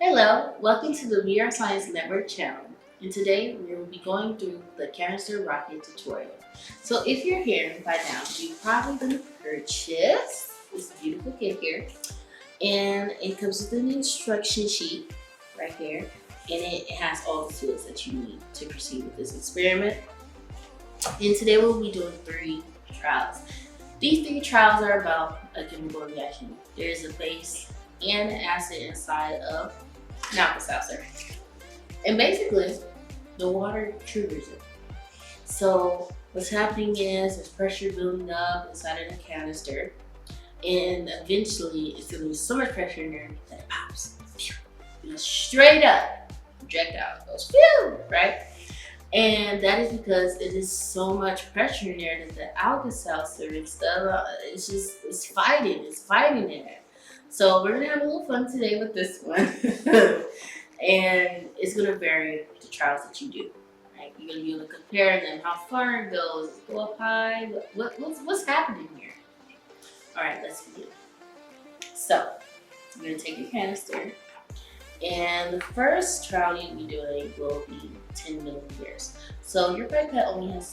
Hello, welcome to the WeAreScience Network channel. And today we will be going through the Cannister Rocket tutorial. So if you're here by now, you're probably going to purchase this beautiful kit here. And it comes with an instruction sheet right here. And it has all the tools that you need to proceed with this experiment. And today we'll be doing 3 trials. These 3 trials are about a chemical reaction. There's a base and an acid inside of an Alka-Seltzer. And basically, the water triggers it. So what's happening is there's pressure building up inside of the canister, and eventually it's gonna be so much pressure in there that it pops. Straight up, projectile goes phew, right? And that is because it is so much pressure in there that the Alka-Seltzer and stuff, it's fighting in there. So we're gonna have a little fun today with this one. And it's gonna vary the trials that you do. Right? You're gonna be able to compare them, how far it goes, go up high, what's happening here. Alright, let's begin. So you're gonna take your canister, and the first trial you'll be doing will be 10 millimeters. So your pipette only has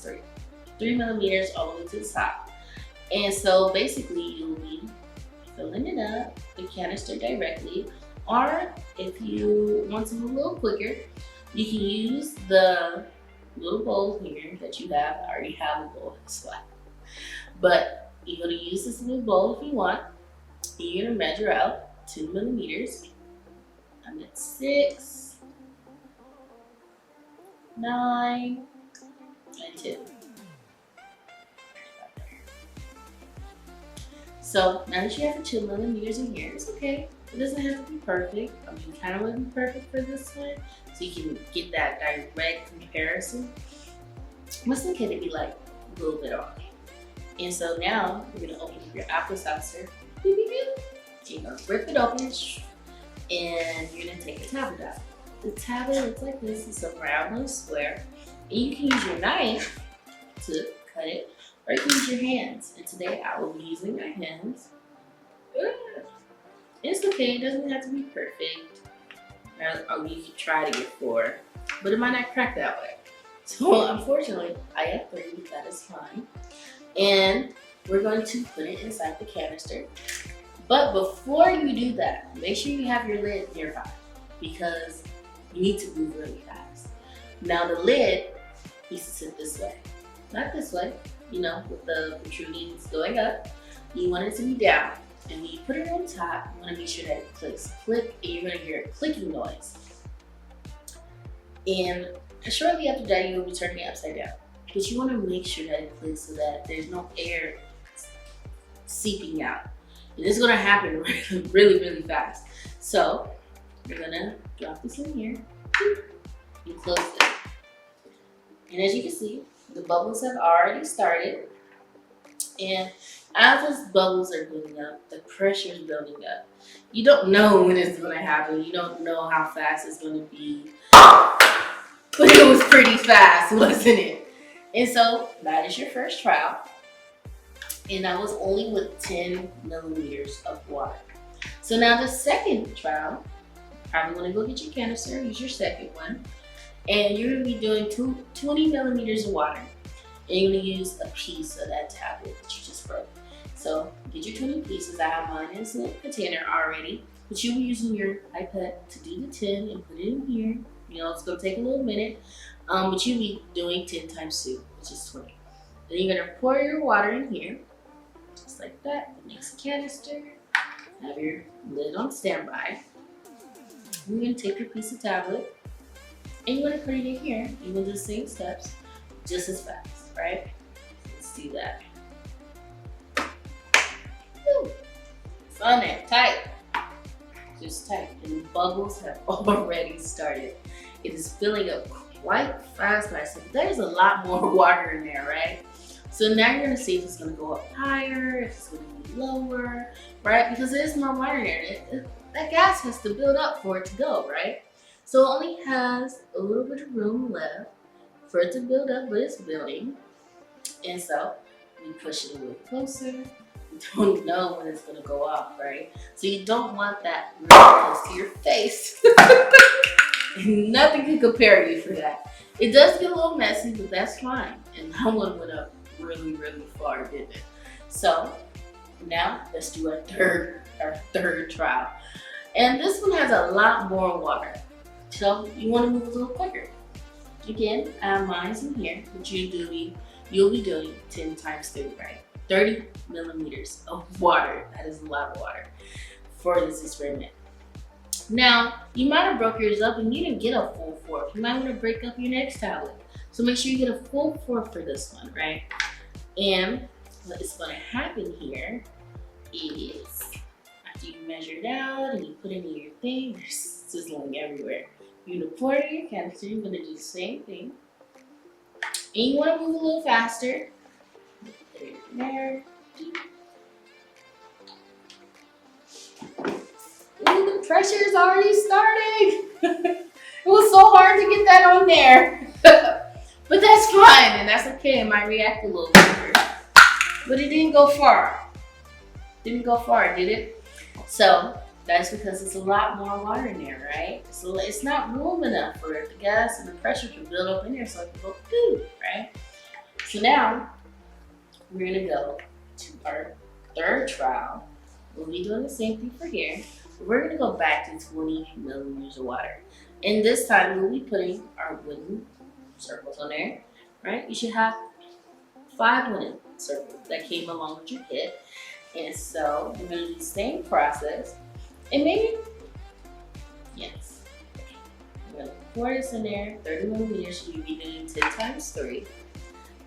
3 millimeters all the way to the top. And so basically you'll be filling it up, the canister directly, or if you want to move a little quicker, you can use the little bowl here that you have. I already have a bowl, that's why. But you're going to use this little bowl if you want. You're going to measure out 2 millimeters. I'm at 6, 9, and 10. So now that you have the 2 millimeters in here, it's okay. It doesn't have to be perfect. I mean, you kind of want to be perfect for this one, so you can get that direct comparison. But it's okay to be like a little bit off. And so now you're gonna open up your Alka-Seltzer. You're gonna rip it open, and you're gonna take a tablet out. The tablet looks like this. It's a round little square, and you can use your knife to cut it, or you can use your hands. And today I will be using my hands. It's okay, it doesn't have to be perfect. Or you can try to get 4, but it might not crack that way. So unfortunately, I have 3, that is fine. And we're going to put it inside the canister. But before you do that, make sure you have your lid nearby, because you need to move really fast. Now the lid needs to sit this way, not this way, with the protrudings going up. You want it to be down. And when you put it on top, you want to make sure that it clicks. Click, and you're going to hear a clicking noise. And shortly after that, you will be turning it upside down. But you want to make sure that it clicks so that there's no air seeping out. And this is going to happen really, really fast. So you're going to drop this in here. You close it. And as you can see, the bubbles have already started. And as those bubbles are building up, the pressure is building up. You don't know when it's going to happen. You don't know how fast it's going to be. But it was pretty fast, wasn't it? And so that is your first trial. And that was only with 10 millimeters of water. So now the second trial, probably want to go get your canister, use your second one. And you're going to be doing 20 millimeters of water. And you're going to use a piece of that tablet that you just broke. So get your 20 pieces. I have mine in a container already. But you'll be using your pipette to do the 10 and put it in here. It's going to take a little minute. But you'll be doing 10 times 2, which is 20. Then you're going to pour your water in here. Just like that. The next canister. Have your lid on standby. You're going to take your piece of tablet. And you're going to put it in here. You're going to do the same steps. Just as fast, right? Let's do that. Woo. It's on there, tight. Just tight. And the bubbles have already started. It is filling up quite fast. There's a lot more water in there, right? So now you're gonna see if it's gonna go up higher, if it's gonna be lower, right? Because there's more water in there. That gas has to build up for it to go, right? So it only has a little bit of room left for it to build up, but it's building. And so we push it a little closer, we don't know when it's gonna go off, right? So you don't want that really close to your face. And nothing can compare you for that. It does get a little messy, but that's fine. And that one went up really, really far, didn't it? So now let's do our third trial. And this one has a lot more water. So you want to move a little quicker. Again, mine's in here, but you'll be doing 10 times 3, right? 30 millimeters of water. That is a lot of water for this experiment. Now, you might have broke yours up and you didn't get a full 4. You might want to break up your next tablet. So make sure you get a full 4 for this one, right? And what is going to happen here is after you measure it out and you put it in your thing, there's sizzling everywhere. You're going to pour it in your canister. You're going to do the same thing. And you want to move a little faster. There. Ooh, the pressure is already starting. It was so hard to get that on there. But that's fine, and that's okay. It might react a little quicker. But it didn't go far. Didn't go far, did it? So that's because it's a lot more water in there, right? So it's not room enough for the gas and the pressure to build up in there so it can go through, right? So now we're gonna go to our third trial. We'll be doing the same thing for here. We're gonna go back to 20 millimeters of water. And this time we'll be putting our wooden circles on there, right? You should have 5 wooden circles that came along with your kit. And so we're gonna do the same process. And maybe, yes. Okay. We're gonna pour this in there, 30 millimeters, so you'll be doing 10 times 3.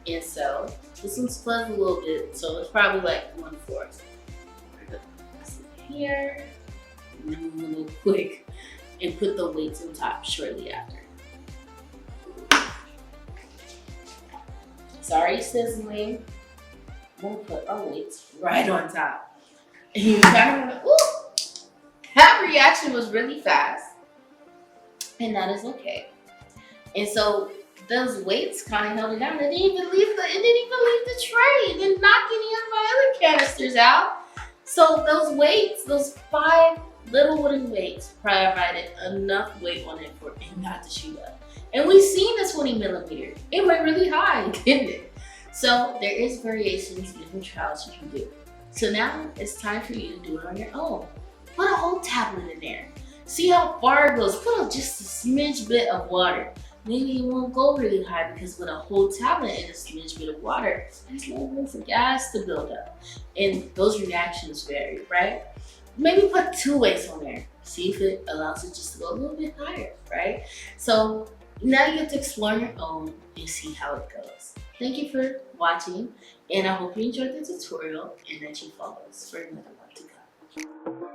And so this one's split a little bit, so it's probably like 1/4. We're gonna press it here, move a little quick, and put the weights on top shortly after. It's already sizzling. We'll put our weights right on top. And you kind of, ooh, that reaction was really fast, and that is okay. And so those weights kind of held it down. It didn't even leave the tray. It didn't knock any of my other canisters out. So those weights, those 5 little wooden weights, provided enough weight on it for it not to shoot up. And we've seen the 20 millimeter. It went really high, didn't it? So there is variations, different trials you can do. So now it's time for you to do it on your own. Put a whole tablet in there. See how far it goes. Put just a smidge bit of water. Maybe it won't go really high because with a whole tablet and a smidge bit of water, there's no room for gas to build up. And those reactions vary, right? Maybe put 2 weights on there. See if it allows it just to go a little bit higher, right? So now you get to explore on your own and see how it goes. Thank you for watching, and I hope you enjoyed the tutorial and that you follow us for another one to come.